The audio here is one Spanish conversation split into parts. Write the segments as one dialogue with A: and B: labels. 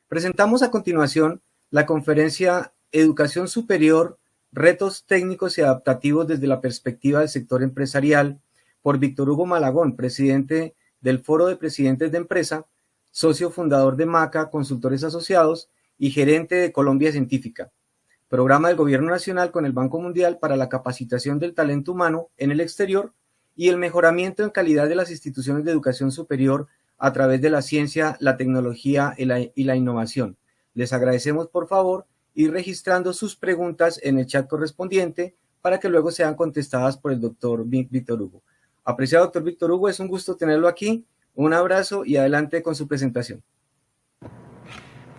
A: Presentamos a continuación la conferencia Educación Superior, Retos Técnicos y Adaptativos desde la Perspectiva del Sector Empresarial, por Víctor Hugo Malagón, presidente del Foro de Presidentes de Empresa, socio fundador de MACA Consultores Asociados y gerente de Colombia Científica, programa del Gobierno Nacional con el Banco Mundial para la capacitación del talento humano en el exterior y el mejoramiento en calidad de las instituciones de educación superior a través de la ciencia, la tecnología y la innovación. Les agradecemos por favor ir registrando sus preguntas en el chat correspondiente para que luego sean contestadas por el doctor Víctor Hugo. Apreciado doctor Víctor Hugo, es un gusto tenerlo aquí. Un abrazo y adelante con su presentación.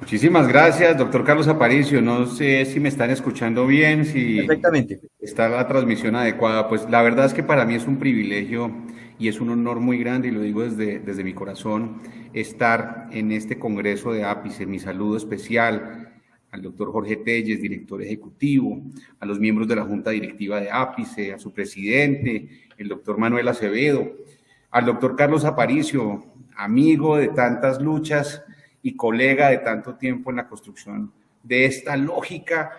B: Muchísimas gracias, doctor Carlos Aparicio. No sé si me están escuchando bien, si
A: perfectamente
B: está la transmisión adecuada. Pues la verdad es que para mí es un privilegio y es un honor muy grande, y lo digo desde mi corazón, estar en este congreso de APICE. Mi saludo especial al doctor Jorge Telles, director ejecutivo, a los miembros de la Junta Directiva de APICE, a su presidente, el doctor Manuel Acevedo, al doctor Carlos Aparicio, amigo de tantas luchas y colega de tanto tiempo en la construcción de esta lógica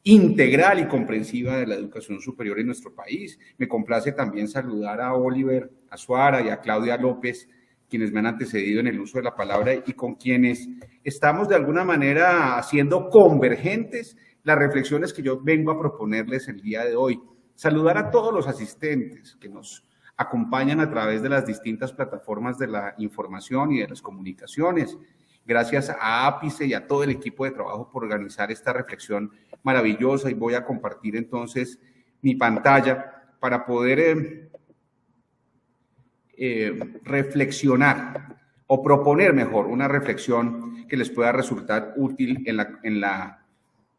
B: integral y comprensiva de la educación superior en nuestro país. Me complace también saludar a Oliver Azuara y a Claudia López, quienes me han antecedido en el uso de la palabra y con quienes estamos de alguna manera haciendo convergentes las reflexiones que yo vengo a proponerles el día de hoy. Saludar a todos los asistentes que nos acompañan a través de las distintas plataformas de la información y de las comunicaciones. Gracias a APICE y a todo el equipo de trabajo por organizar esta reflexión maravillosa, y voy a compartir entonces mi pantalla para poder reflexionar o proponer mejor una reflexión que les pueda resultar útil en la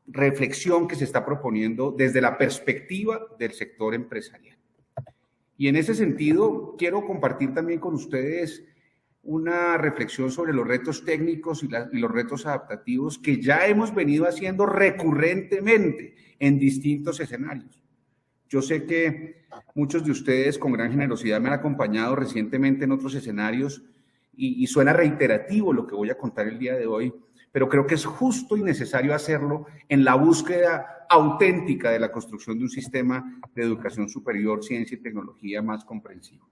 B: reflexión que se está proponiendo desde la perspectiva del sector empresarial. Y en ese sentido quiero compartir también con ustedes una reflexión sobre los retos técnicos y los retos adaptativos que ya hemos venido haciendo recurrentemente en distintos escenarios. Yo sé que muchos de ustedes con gran generosidad me han acompañado recientemente en otros escenarios y suena reiterativo lo que voy a contar el día de hoy, pero creo que es justo y necesario hacerlo en la búsqueda auténtica de la construcción de un sistema de educación superior, ciencia y tecnología más comprensivo.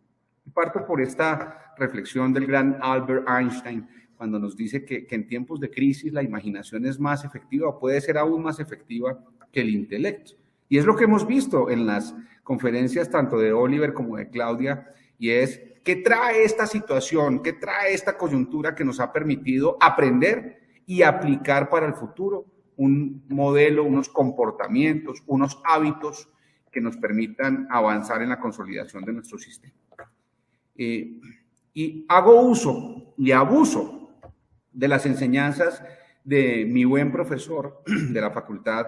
B: Parto por esta reflexión del gran Albert Einstein, cuando nos dice que en tiempos de crisis la imaginación es más efectiva o puede ser aún más efectiva que el intelecto. Y es lo que hemos visto en las conferencias tanto de Oliver como de Claudia, y es qué trae esta situación, qué trae esta coyuntura que nos ha permitido aprender y aplicar para el futuro un modelo, unos comportamientos, unos hábitos que nos permitan avanzar en la consolidación de nuestro sistema. Y hago uso y abuso de las enseñanzas de mi buen profesor de la Facultad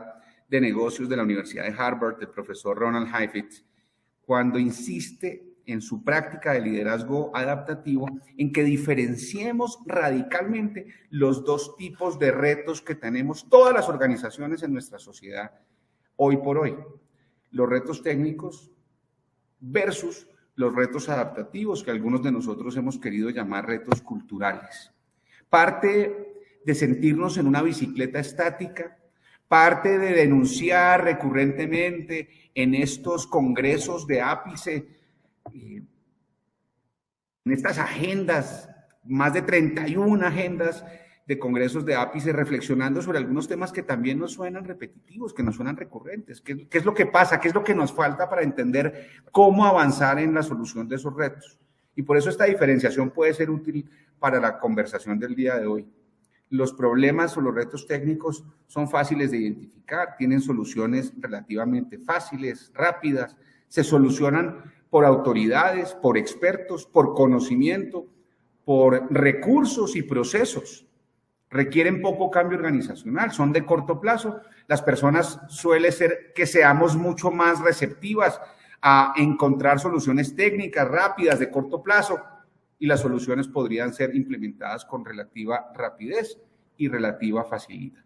B: de Negocios de la Universidad de Harvard, el profesor Ronald Heifetz, cuando insiste en su práctica de liderazgo adaptativo en que diferenciemos radicalmente los dos tipos de retos que tenemos todas las organizaciones en nuestra sociedad hoy por hoy: los retos técnicos versus los retos adaptativos, que algunos de nosotros hemos querido llamar retos culturales. Parte de sentirnos en una bicicleta estática, parte de denunciar recurrentemente en estos congresos de ápice, en estas agendas, más de 31 agendas de congresos de ápice, reflexionando sobre algunos temas que también nos suenan repetitivos, que nos suenan recurrentes. ¿Qué es lo que pasa? ¿Qué es lo que nos falta para entender cómo avanzar en la solución de esos retos? Y por eso esta diferenciación puede ser útil para la conversación del día de hoy. Los problemas o los retos técnicos son fáciles de identificar, tienen soluciones relativamente fáciles, rápidas, se solucionan por autoridades, por expertos, por conocimiento, por recursos y procesos. Requieren poco cambio organizacional, son de corto plazo. Las personas suele ser que seamos mucho más receptivas a encontrar soluciones técnicas rápidas de corto plazo, y las soluciones podrían ser implementadas con relativa rapidez y relativa facilidad.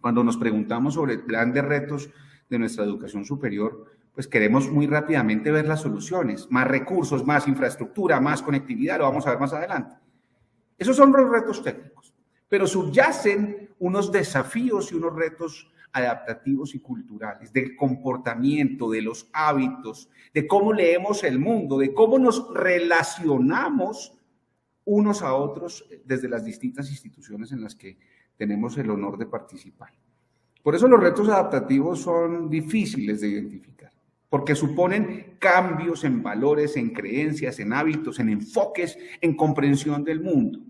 B: Cuando nos preguntamos sobre el plan de retos de nuestra educación superior, pues queremos muy rápidamente ver las soluciones, más recursos, más infraestructura, más conectividad, lo vamos a ver más adelante. Esos son los retos técnicos. pero subyacen unos desafíos y unos retos adaptativos y culturales, del comportamiento, de los hábitos, de cómo leemos el mundo, de cómo nos relacionamos unos a otros desde las distintas instituciones en las que tenemos el honor de participar. Por eso los retos adaptativos son difíciles de identificar, porque suponen cambios en valores, en creencias, en hábitos, en enfoques, en comprensión del mundo.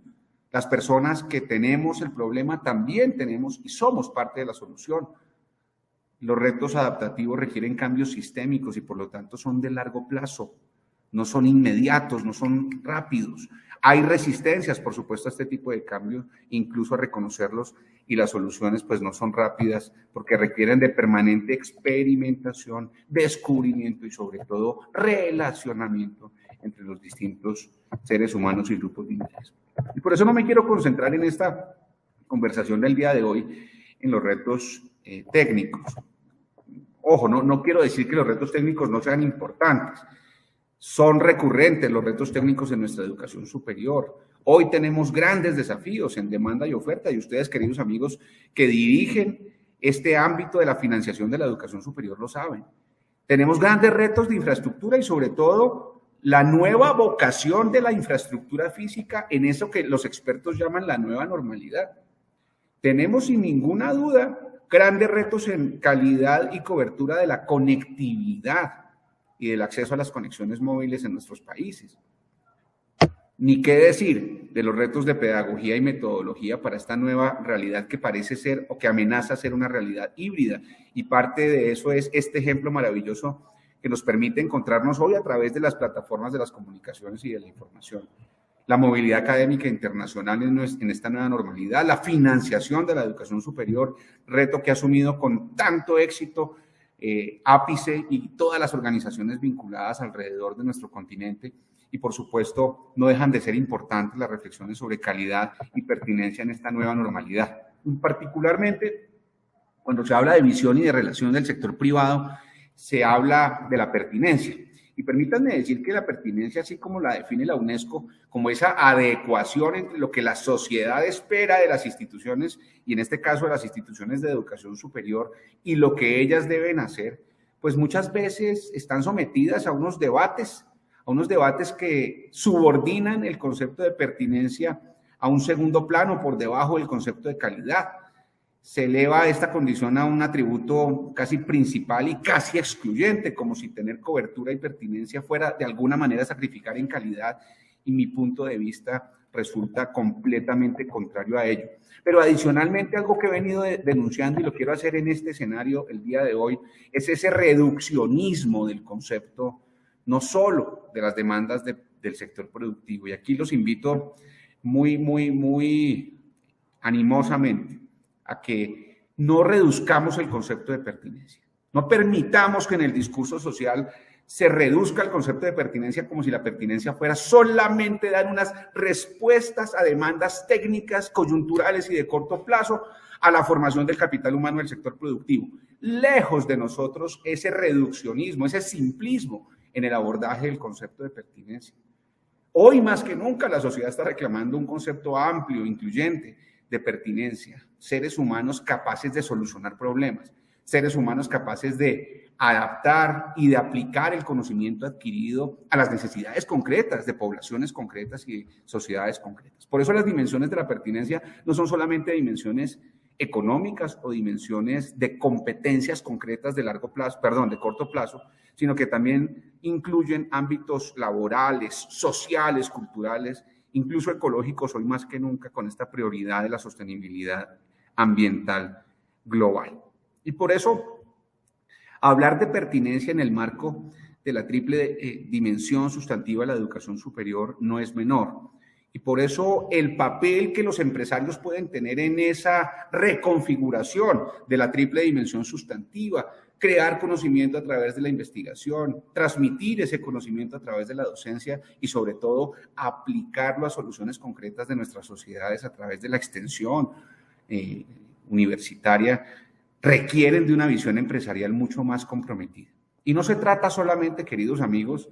B: Las personas que tenemos el problema también tenemos y somos parte de la solución. Los retos adaptativos requieren cambios sistémicos y por lo tanto son de largo plazo, no son inmediatos, no son rápidos. Hay resistencias, por supuesto, a este tipo de cambios, incluso a reconocerlos, y las soluciones pues no son rápidas porque requieren de permanente experimentación, descubrimiento y sobre todo relacionamiento entre los distintos seres humanos y grupos de interés. Y por eso no me quiero concentrar en esta conversación del día de hoy en los retos técnicos. Ojo, no quiero decir que los retos técnicos no sean importantes. Son recurrentes los retos técnicos en nuestra educación superior. Hoy tenemos grandes desafíos en demanda y oferta, y ustedes, queridos amigos, que dirigen este ámbito de la financiación de la educación superior lo saben. Tenemos grandes retos de infraestructura y sobre todo la nueva vocación de la infraestructura física en eso que los expertos llaman la nueva normalidad. Tenemos sin ninguna duda grandes retos en calidad y cobertura de la conectividad y del acceso a las conexiones móviles en nuestros países. Ni qué decir de los retos de pedagogía y metodología para esta nueva realidad que parece ser o que amenaza ser una realidad híbrida. Y parte de eso es este ejemplo maravilloso que nos permite encontrarnos hoy a través de las plataformas de las comunicaciones y de la información. La movilidad académica internacional en esta nueva normalidad, la financiación de la educación superior, reto que ha asumido con tanto éxito Ápice y todas las organizaciones vinculadas alrededor de nuestro continente, y por supuesto no dejan de ser importantes las reflexiones sobre calidad y pertinencia en esta nueva normalidad. Particularmente cuando se habla de visión y de relación del sector privado, se habla de la pertinencia. Y permítanme decir que la pertinencia, así como la define la UNESCO, como esa adecuación entre lo que la sociedad espera de las instituciones, y en este caso de las instituciones de educación superior, y lo que ellas deben hacer, pues muchas veces están sometidas a unos debates que subordinan el concepto de pertinencia a un segundo plano por debajo del concepto de calidad. Se eleva esta condición a un atributo casi principal y casi excluyente, como si tener cobertura y pertinencia fuera de alguna manera sacrificar en calidad, y mi punto de vista resulta completamente contrario a ello. Pero adicionalmente, algo que he venido denunciando y lo quiero hacer en este escenario el día de hoy, es ese reduccionismo del concepto, no solo de las demandas del sector productivo. Y aquí los invito muy animosamente a que no reduzcamos el concepto de pertinencia. No permitamos que en el discurso social se reduzca el concepto de pertinencia como si la pertinencia fuera solamente dar unas respuestas a demandas técnicas, coyunturales y de corto plazo a la formación del capital humano del sector productivo. Lejos de nosotros ese reduccionismo, ese simplismo en el abordaje del concepto de pertinencia. Hoy más que nunca la sociedad está reclamando un concepto amplio, incluyente, de pertinencia, seres humanos capaces de solucionar problemas, seres humanos capaces de adaptar y de aplicar el conocimiento adquirido a las necesidades concretas de poblaciones concretas y de sociedades concretas. Por eso las dimensiones de la pertinencia no son solamente dimensiones económicas o dimensiones de competencias concretas de corto plazo, sino que también incluyen ámbitos laborales, sociales, culturales, incluso ecológicos, hoy más que nunca con esta prioridad de la sostenibilidad ambiental global. Y por eso, hablar de pertinencia en el marco de la triple dimensión sustantiva de la educación superior no es menor. Y por eso el papel que los empresarios pueden tener en esa reconfiguración de la triple dimensión sustantiva, crear conocimiento a través de la investigación, transmitir ese conocimiento a través de la docencia y sobre todo aplicarlo a soluciones concretas de nuestras sociedades a través de la extensión universitaria, requieren de una visión empresarial mucho más comprometida. Y no se trata solamente, queridos amigos,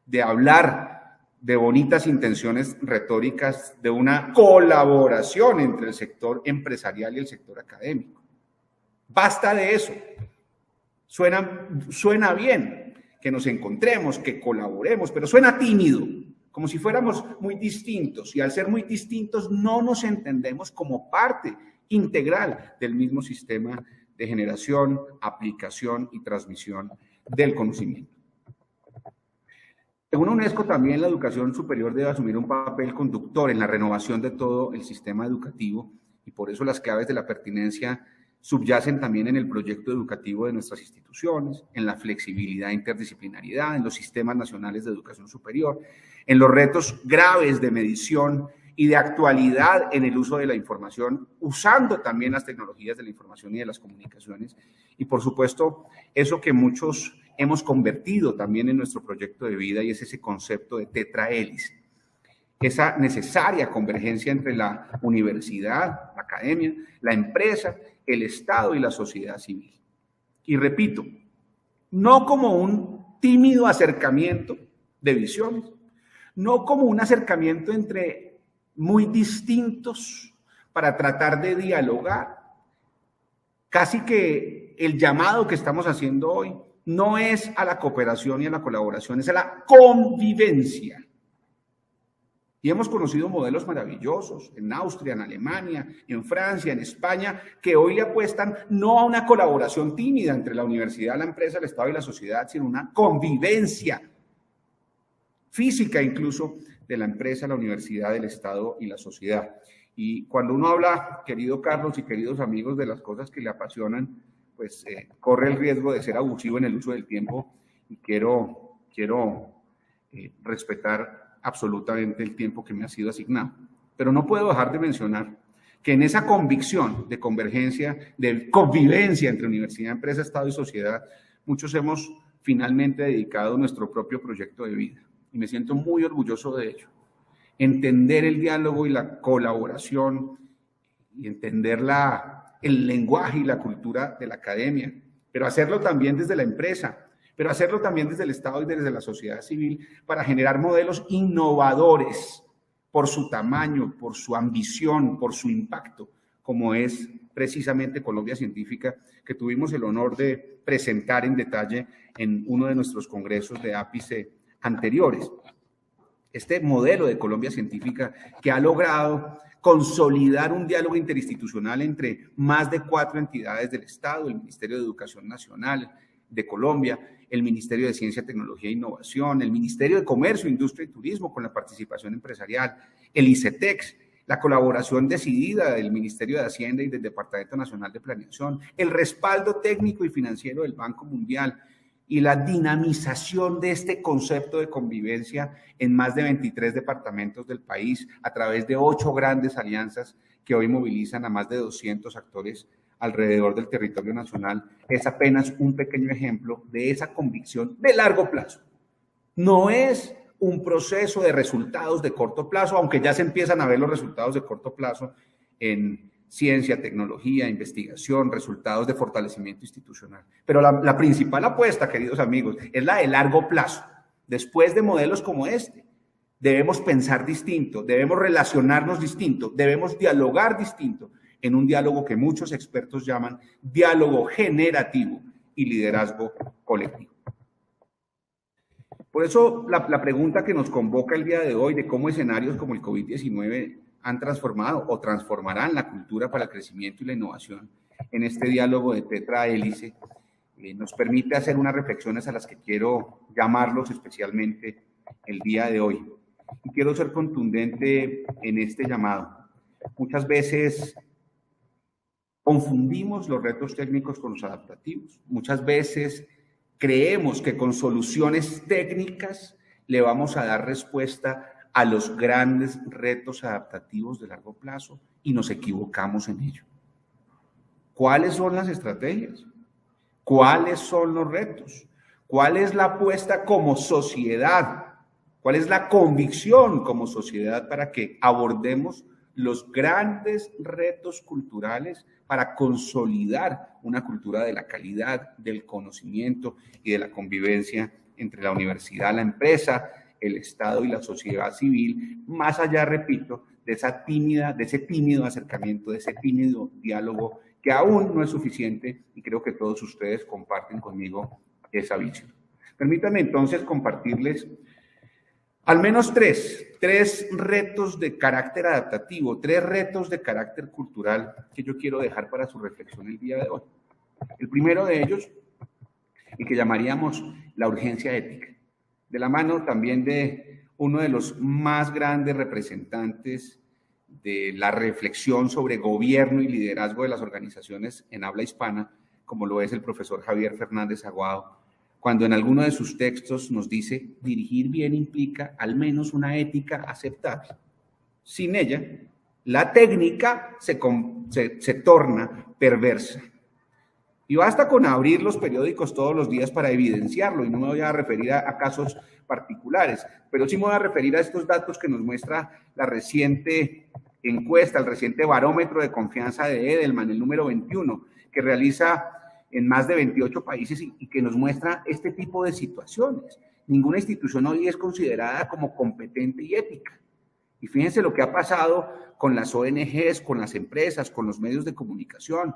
B: de hablar de bonitas intenciones retóricas de una colaboración entre el sector empresarial y el sector académico. Basta de eso. Suena bien que nos encontremos, que colaboremos, pero suena tímido, como si fuéramos muy distintos, y al ser muy distintos no nos entendemos como parte integral del mismo sistema de generación, aplicación y transmisión del conocimiento. Según UNESCO, también la educación superior debe asumir un papel conductor en la renovación de todo el sistema educativo, y por eso las claves de la pertinencia subyacen también en el proyecto educativo de nuestras instituciones, en la flexibilidad e interdisciplinariedad, en los sistemas nacionales de educación superior, en los retos graves de medición y de actualidad en el uso de la información, usando también las tecnologías de la información y de las comunicaciones, y por supuesto, eso que muchos hemos convertido también en nuestro proyecto de vida, y es ese concepto de tetrahélice, esa necesaria convergencia entre la universidad, la academia, la empresa, el Estado y la sociedad civil. Y repito, no como un tímido acercamiento de visiones, no como un acercamiento entre muy distintos para tratar de dialogar. Casi que el llamado que estamos haciendo hoy no es a la cooperación y a la colaboración, es a la convivencia. Y hemos conocido modelos maravillosos en Austria, en Alemania, en Francia, en España, que hoy le apuestan no a una colaboración tímida entre la universidad, la empresa, el Estado y la sociedad, sino una convivencia física incluso de la empresa, la universidad, el Estado y la sociedad. Y cuando uno habla, querido Carlos y queridos amigos, de las cosas que le apasionan, pues corre el riesgo de ser abusivo en el uso del tiempo, y quiero respetar absolutamente el tiempo que me ha sido asignado. Pero no puedo dejar de mencionar que en esa convicción de convergencia, de convivencia entre universidad, empresa, Estado y sociedad, muchos hemos finalmente dedicado nuestro propio proyecto de vida. Y me siento muy orgulloso de ello. Entender el diálogo y la colaboración, y entender el lenguaje y la cultura de la academia, pero hacerlo también desde la empresa, pero hacerlo también desde el Estado y desde la sociedad civil, para generar modelos innovadores por su tamaño, por su ambición, por su impacto, como es precisamente Colombia Científica, que tuvimos el honor de presentar en detalle en uno de nuestros congresos de ápice anteriores. Este modelo de Colombia Científica, que ha logrado consolidar un diálogo interinstitucional entre más de 4 entidades del Estado: el Ministerio de Educación Nacional de Colombia, el Ministerio de Ciencia, Tecnología e Innovación, el Ministerio de Comercio, Industria y Turismo con la participación empresarial, el ICETEX, la colaboración decidida del Ministerio de Hacienda y del Departamento Nacional de Planeación, el respaldo técnico y financiero del Banco Mundial, y la dinamización de este concepto de convivencia en más de 23 departamentos del país a través de 8 grandes alianzas que hoy movilizan a más de 200 actores alrededor del territorio nacional, es apenas un pequeño ejemplo de esa convicción de largo plazo. No es un proceso de resultados de corto plazo, aunque ya se empiezan a ver los resultados de corto plazo en ciencia, tecnología, investigación, resultados de fortalecimiento institucional. Pero la principal apuesta, queridos amigos, es la de largo plazo. Después de modelos como este, debemos pensar distinto, debemos relacionarnos distinto, debemos dialogar distinto, en un diálogo que muchos expertos llaman diálogo generativo y liderazgo colectivo. Por eso la pregunta que nos convoca el día de hoy, de cómo escenarios como el COVID-19 han transformado o transformarán la cultura para el crecimiento y la innovación en este diálogo de tetrahélice, nos permite hacer unas reflexiones a las que quiero llamarlos especialmente el día de hoy. Y quiero ser contundente en este llamado. Muchas veces confundimos los retos técnicos con los adaptativos. Muchas veces creemos que con soluciones técnicas le vamos a dar respuesta a los grandes retos adaptativos de largo plazo, y nos equivocamos en ello. ¿Cuáles son las estrategias? ¿Cuáles son los retos? ¿Cuál es la apuesta como sociedad? ¿Cuál es la convicción como sociedad para que abordemos los grandes retos culturales para consolidar una cultura de la calidad, del conocimiento y de la convivencia entre la universidad, la empresa, el Estado y la sociedad civil, más allá, repito, de ese tímido acercamiento, de ese tímido diálogo que aún no es suficiente, y creo que todos ustedes comparten conmigo esa visión. Permítanme entonces compartirles al menos tres retos de carácter adaptativo, 3 retos de carácter cultural que yo quiero dejar para su reflexión el día de hoy. El primero de ellos, el que llamaríamos la urgencia ética, de la mano también de uno de los más grandes representantes de la reflexión sobre gobierno y liderazgo de las organizaciones en habla hispana, como lo es el profesor Javier Fernández Aguado, cuando en alguno de sus textos nos dice: dirigir bien implica al menos una ética aceptable. Sin ella, la técnica se torna perversa. Y basta con abrir los periódicos todos los días para evidenciarlo, y no me voy a referir a casos particulares, pero sí me voy a referir a estos datos que nos muestra la reciente encuesta, el reciente barómetro de confianza de Edelman, el número 21, que realiza en más de 28 países y que nos muestra este tipo de situaciones. Ninguna institución hoy es considerada como competente y ética. Y fíjense lo que ha pasado con las ONGs, con las empresas, con los medios de comunicación.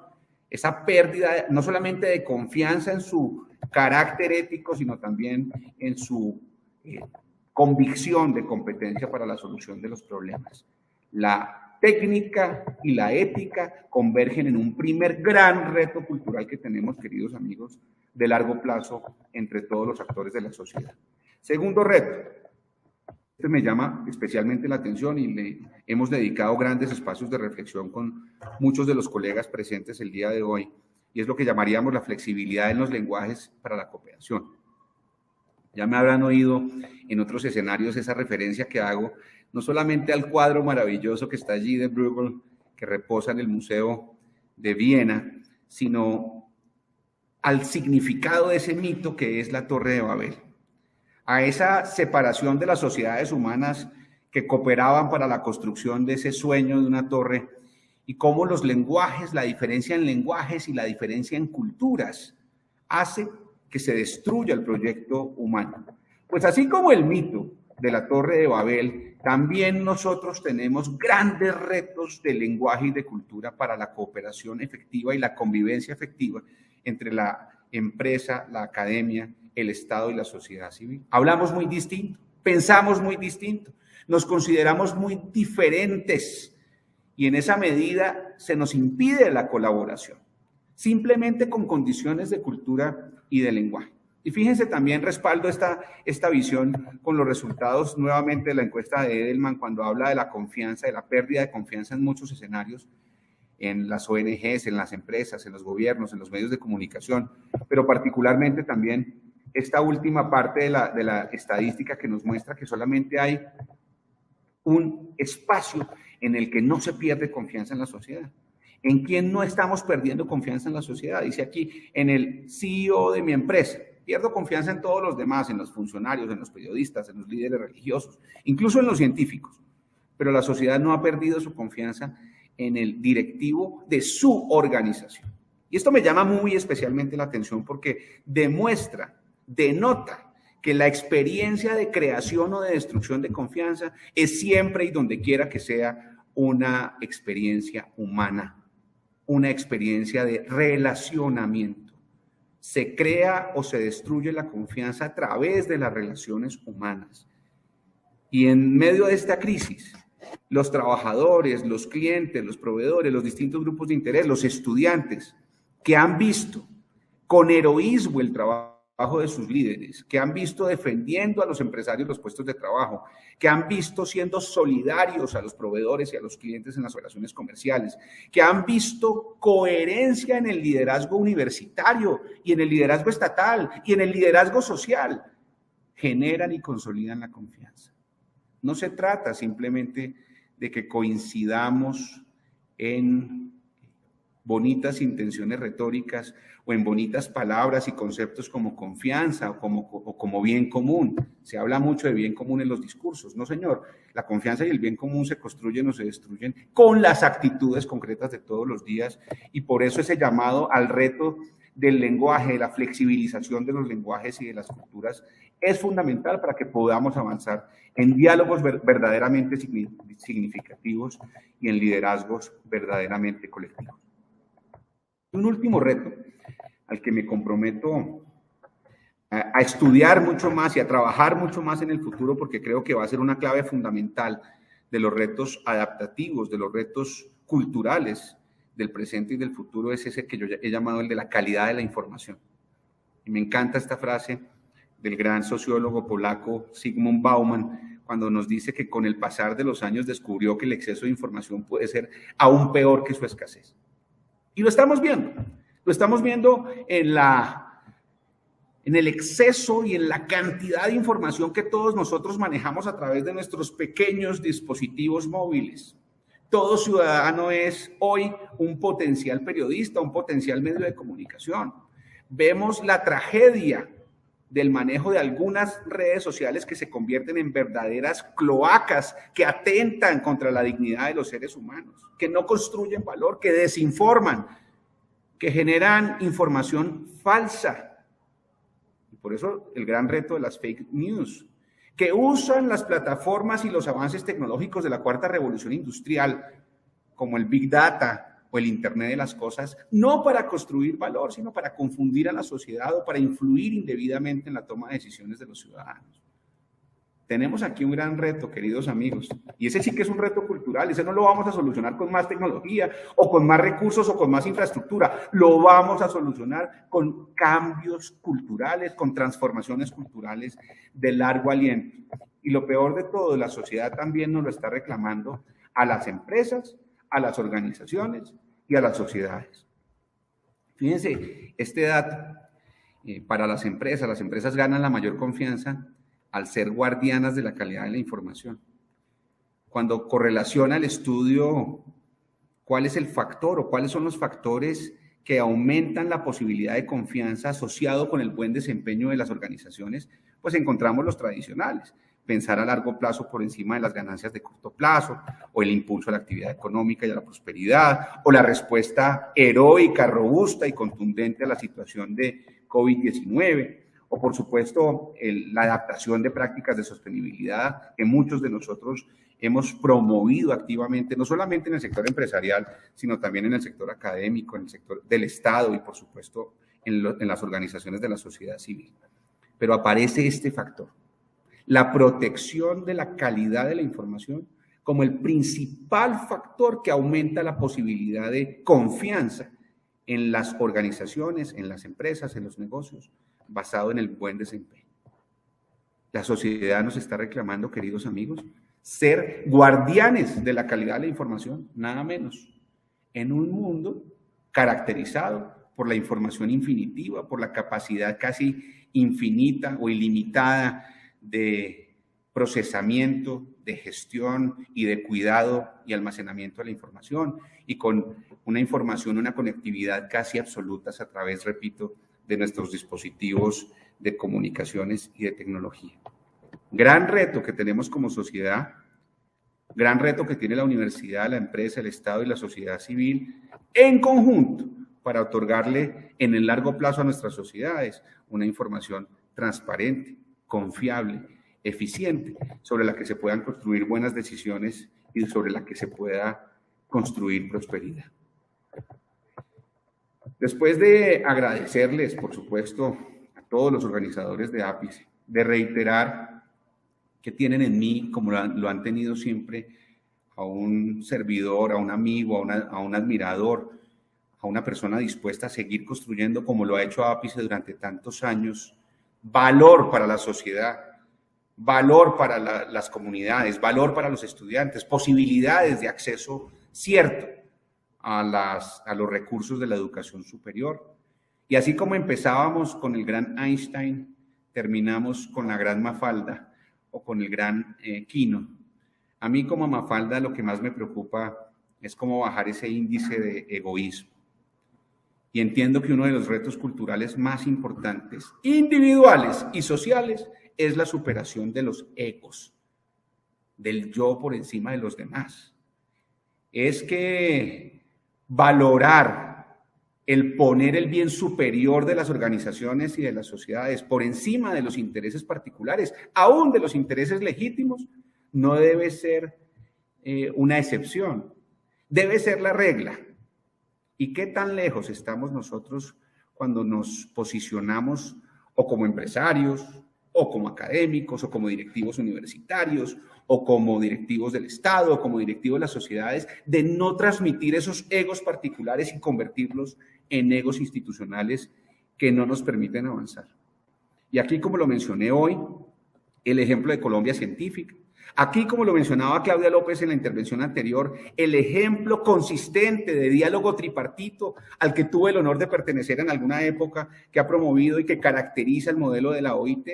B: Esa pérdida no solamente de confianza en su carácter ético, sino también en su convicción de competencia para la solución de los problemas. La técnica y la ética convergen en un primer gran reto cultural que tenemos, queridos amigos, de largo plazo entre todos los actores de la sociedad. Segundo reto, este me llama especialmente la atención y le hemos dedicado grandes espacios de reflexión con muchos de los colegas presentes el día de hoy, y es lo que llamaríamos la flexibilidad en los lenguajes para la cooperación. Ya me habrán oído en otros escenarios esa referencia que hago, no solamente al cuadro maravilloso que está allí de Bruegel, que reposa en el Museo de Viena, sino al significado de ese mito que es la Torre de Babel, a esa separación de las sociedades humanas que cooperaban para la construcción de ese sueño de una torre, y cómo los lenguajes, la diferencia en lenguajes y la diferencia en culturas hace que se destruya el proyecto humano. Pues así como el mito de la Torre de Babel, también nosotros tenemos grandes retos de lenguaje y de cultura para la cooperación efectiva y la convivencia efectiva entre la empresa, la academia, el Estado y la sociedad civil. Hablamos muy distinto, pensamos muy distinto, nos consideramos muy diferentes, y en esa medida se nos impide la colaboración, simplemente con condiciones de cultura y de lenguaje. Y fíjense, también respaldo esta visión con los resultados nuevamente de la encuesta de Edelman, cuando habla de la confianza, de la pérdida de confianza en muchos escenarios, en las ONGs, en las empresas, en los gobiernos, en los medios de comunicación, pero particularmente también esta última parte de la estadística que nos muestra que solamente hay un espacio en el que no se pierde confianza en la sociedad. ¿En quién no estamos perdiendo confianza en la sociedad? Dice aquí, en el CEO de mi empresa. Pierdo confianza en todos los demás, en los funcionarios, en los periodistas, en los líderes religiosos, incluso en los científicos. Pero la sociedad no ha perdido su confianza en el directivo de su organización. Y esto me llama muy especialmente la atención porque denota que la experiencia de creación o de destrucción de confianza es siempre y donde quiera que sea una experiencia humana, una experiencia de relacionamiento. Se crea o se destruye la confianza a través de las relaciones humanas. Y en medio de esta crisis, los trabajadores, los clientes, los proveedores, los distintos grupos de interés, los estudiantes, que han visto con heroísmo el trabajo de sus líderes, que han visto defendiendo a los empresarios los puestos de trabajo, que han visto siendo solidarios a los proveedores y a los clientes en las relaciones comerciales, que han visto coherencia en el liderazgo universitario y en el liderazgo estatal y en el liderazgo social, generan y consolidan la confianza. No se trata simplemente de que coincidamos en bonitas intenciones retóricas o en bonitas palabras y conceptos como confianza o como bien común. Se habla mucho de bien común en los discursos. No, señor, la confianza y el bien común se construyen o se destruyen con las actitudes concretas de todos los días, y por eso ese llamado al reto del lenguaje, de la flexibilización de los lenguajes y de las culturas, es fundamental para que podamos avanzar en diálogos verdaderamente significativos y en liderazgos verdaderamente colectivos. Un último reto al que me comprometo a estudiar mucho más y a trabajar mucho más en el futuro, porque creo que va a ser una clave fundamental de los retos adaptativos, de los retos culturales del presente y del futuro, es ese que yo he llamado el de la calidad de la información. Y me encanta esta frase del gran sociólogo polaco Zygmunt Bauman, cuando nos dice que con el pasar de los años descubrió que el exceso de información puede ser aún peor que su escasez. Y lo estamos viendo en el exceso y en la cantidad de información que todos nosotros manejamos a través de nuestros pequeños dispositivos móviles. Todo ciudadano es hoy un potencial periodista, un potencial medio de comunicación. Vemos la tragedia del manejo de algunas redes sociales que se convierten en verdaderas cloacas que atentan contra la dignidad de los seres humanos, que no construyen valor, que desinforman, que generan información falsa. Y por eso el gran reto de las fake news, que usan las plataformas y los avances tecnológicos de la cuarta revolución industrial, como el Big Data o el Internet de las cosas, no para construir valor, sino para confundir a la sociedad o para influir indebidamente en la toma de decisiones de los ciudadanos. Tenemos aquí un gran reto, queridos amigos, y ese sí que es un reto cultural. Ese no lo vamos a solucionar con más tecnología o con más recursos o con más infraestructura. Lo vamos a solucionar con cambios culturales, con transformaciones culturales de largo aliento. Y lo peor de todo, la sociedad también nos lo está reclamando a las empresas, a las organizaciones y a las sociedades. Fíjense, este dato para las empresas ganan la mayor confianza al ser guardianas de la calidad de la información. Cuando correlaciona el estudio cuál es el factor o cuáles son los factores que aumentan la posibilidad de confianza asociado con el buen desempeño de las organizaciones, pues encontramos los tradicionales. Pensar a largo plazo por encima de las ganancias de corto plazo, o el impulso a la actividad económica y a la prosperidad, o la respuesta heroica, robusta y contundente a la situación de COVID-19, o por supuesto la adaptación de prácticas de sostenibilidad que muchos de nosotros hemos promovido activamente, no solamente en el sector empresarial, sino también en el sector académico, en el sector del Estado y por supuesto en las organizaciones de la sociedad civil. Pero aparece este factor, la protección de la calidad de la información como el principal factor que aumenta la posibilidad de confianza en las organizaciones, en las empresas, en los negocios, basado en el buen desempeño. La sociedad nos está reclamando, queridos amigos, ser guardianes de la calidad de la información, nada menos, en un mundo caracterizado por la información infinitiva, por la capacidad casi infinita o ilimitada de procesamiento, de gestión y de cuidado y almacenamiento de la información, y con una información, una conectividad casi absolutas a través, repito, de nuestros dispositivos de comunicaciones y de tecnología. Gran reto que tenemos como sociedad, gran reto que tiene la universidad, la empresa, el Estado y la sociedad civil en conjunto para otorgarle en el largo plazo a nuestras sociedades una información transparente, confiable, eficiente, sobre la que se puedan construir buenas decisiones y sobre la que se pueda construir prosperidad. Después de agradecerles, por supuesto, a todos los organizadores de APICE, de reiterar que tienen en mí, como lo han tenido siempre, a un servidor, a un amigo, a un admirador, a una persona dispuesta a seguir construyendo, como lo ha hecho APICE durante tantos años, valor para la sociedad, valor para las comunidades, valor para los estudiantes, posibilidades de acceso cierto a los recursos de la educación superior. Y así como empezábamos con el gran Einstein, terminamos con la gran Mafalda o con el gran Quino. A mí como Mafalda lo que más me preocupa es cómo bajar ese índice de egoísmo. Y entiendo que uno de los retos culturales más importantes, individuales y sociales, es la superación de los egos, del yo por encima de los demás. Es que valorar el poner el bien superior de las organizaciones y de las sociedades por encima de los intereses particulares, aún de los intereses legítimos, no debe ser una excepción, debe ser la regla. ¿Y qué tan lejos estamos nosotros cuando nos posicionamos o como empresarios, o como académicos, o como directivos universitarios, o como directivos del Estado, o como directivos de las sociedades, de no transmitir esos egos particulares y convertirlos en egos institucionales que no nos permiten avanzar? Y aquí, como lo mencioné hoy, el ejemplo de Colombia Científica. Aquí, como lo mencionaba Claudia López en la intervención anterior, el ejemplo consistente de diálogo tripartito al que tuve el honor de pertenecer en alguna época, que ha promovido y que caracteriza el modelo de la OIT.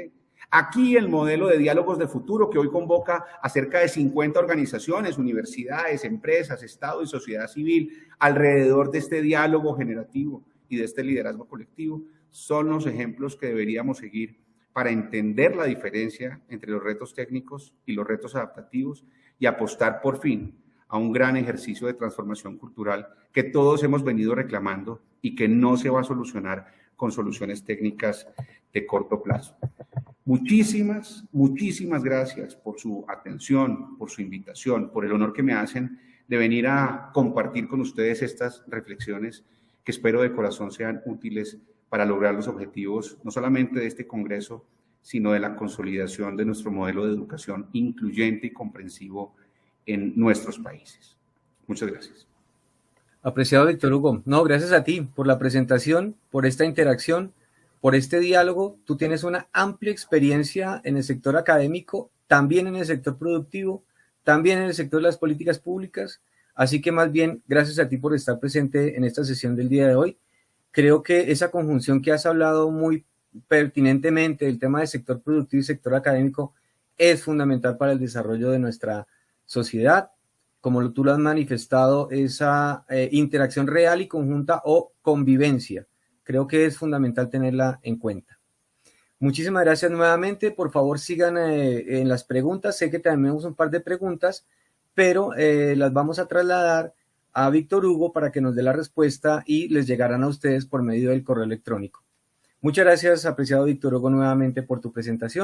B: Aquí el modelo de diálogos de futuro, que hoy convoca a cerca de 50 organizaciones, universidades, empresas, Estado y sociedad civil alrededor de este diálogo generativo y de este liderazgo colectivo, son los ejemplos que deberíamos seguir para entender la diferencia entre los retos técnicos y los retos adaptativos y apostar por fin a un gran ejercicio de transformación cultural que todos hemos venido reclamando y que no se va a solucionar con soluciones técnicas de corto plazo. Muchísimas gracias por su atención, por su invitación, por el honor que me hacen de venir a compartir con ustedes estas reflexiones que espero de corazón sean útiles para lograr los objetivos no solamente de este Congreso, sino de la consolidación de nuestro modelo de educación incluyente y comprensivo en nuestros países. Muchas gracias.
A: Apreciado Víctor Hugo, no, gracias a ti por la presentación, por esta interacción, por este diálogo. Tú tienes una amplia experiencia en el sector académico, también en el sector productivo, también en el sector de las políticas públicas, así que más bien gracias a ti por estar presente en esta sesión del día de hoy. Creo que esa conjunción que has hablado muy pertinentemente del tema del sector productivo y sector académico es fundamental para el desarrollo de nuestra sociedad. Como tú lo has manifestado, esa interacción real y conjunta o convivencia, creo que es fundamental tenerla en cuenta. Muchísimas gracias nuevamente. Por favor, sigan en las preguntas. Sé que tenemos un par de preguntas, pero las vamos a trasladar a Víctor Hugo para que nos dé la respuesta y les llegarán a ustedes por medio del correo electrónico. Muchas gracias, apreciado Víctor Hugo, nuevamente por tu presentación.